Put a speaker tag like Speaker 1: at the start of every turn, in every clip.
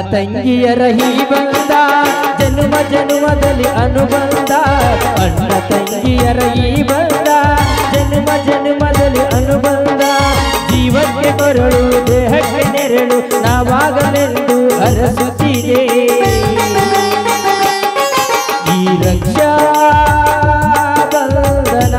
Speaker 1: ತಂಗಿಯರ ಈ ಬಂದ ಜನ್ಮ ಜನ್ಮದಲ್ಲಿ ಅನುಬಂಧ ಅಣ್ಣ ತಂಗಿಯರ ಈ ಬಂದ ಜನ್ಮ ಜನ್ಮದಲ್ಲಿ ಅನುಬಂಧ ಜೀವಕ್ಕೆ ಕೊರಳು ದೇಹಕ್ಕೆ ನೆರಳು ನಾವಾಗಲೆಂದು ಅರಸುತ್ತಿದೆ ಈ ರಕ್ಷಾ ಬಂಧನ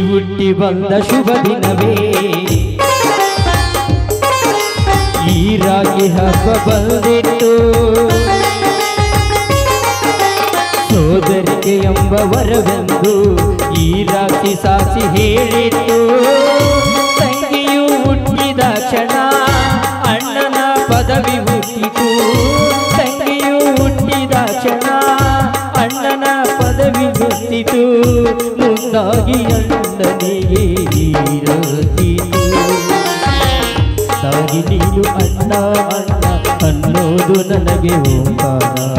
Speaker 1: ಹುಟ್ಟಿ ಬಂದ ಶುಭ ದಿನವೇ ಈ ರಾಗಿ ಹಬ್ಬ ಬಂದಿತ್ತು ಸೋದರಿಗೆ ಎಂಬ ವರವೆಂದು ಈ ರಾಶಿ ಸಾಕ್ಷಿ ಹೇಳಿತ್ತು ತಂಗಿಯು ಹುಟ್ಟಿದ ಕ್ಷಣ ಅಣ್ಣನ ಪದವಿ ಹುಟ್ಟಿತು ತಂಗಿಯು ಹುಟ್ಟಿದ ಕ್ಷಣ ಅಣ್ಣನ ಪದವಿ ಹುಟ್ಟಿತು ಮುದ್ದಾಗಿ ಅಣ್ಣನಿಗೆ ಇರುತ್ತಿತು ತಾಗಿ ನೀನು ಅಣ್ಣ ಅಣ್ಣ ಅನ್ನೋದು ನನಗೆ ಓಂಕಾರ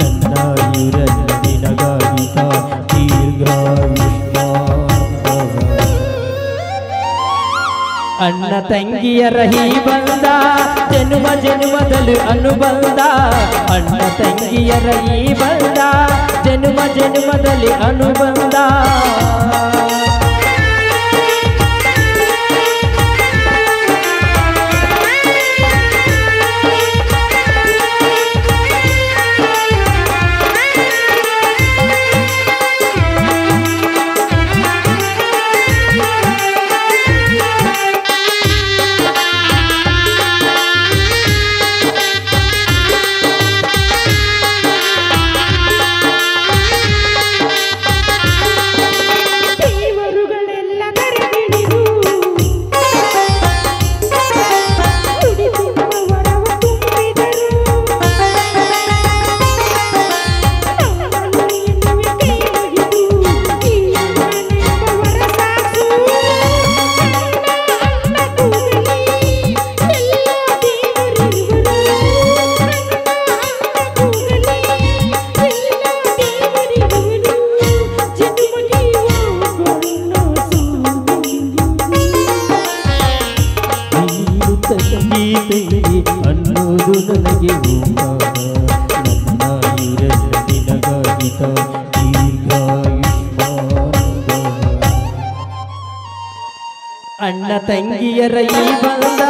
Speaker 1: ನನ್ನ ಇರಲ್ಲ ನಿನಗಾಗಿ ಅಣ್ಣ ತಂಗಿಯರ ಈ ಬಂದ ಜನ್ಮ ಜನ್ಮದಲ್ಲಿ ಅನುಬಂಧ ಅಣ್ಣ ತಂಗಿಯರ ಈ ಬಂದ ಜನ್ಮ ಜನ್ಮದಲ್ಲಿ ಅನುಬಂಧ ಅನ್ನೋದು ನನಗೆ ನನ್ನ ಇರಲ್ಲ ನಿನಗಾಗಿ ಅಣ್ಣ ತಂಗಿಯರ ಈ ಬಂದ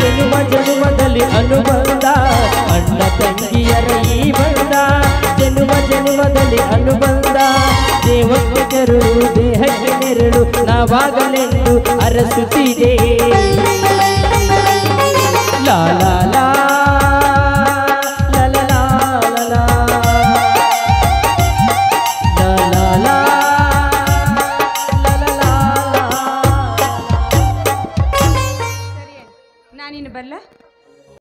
Speaker 1: ಜನ್ಮ ಜನ್ಮದಲ್ಲಿ ಅನುಬಂಧ ಅಣ್ಣ ತಂಗಿಯರ ಈ ಬಂದ ಜನ್ಮ ಜನ್ಮದಲ್ಲಿ ಅನುಬಂಧ ದೇವಕ್ಕೆ ಕರುಳು ದೇಹಕ್ಕೆ ನೆರಳು ನಾವಾಗಲೆಂದು ಅರಸುತ್ತಿದೆ ला ला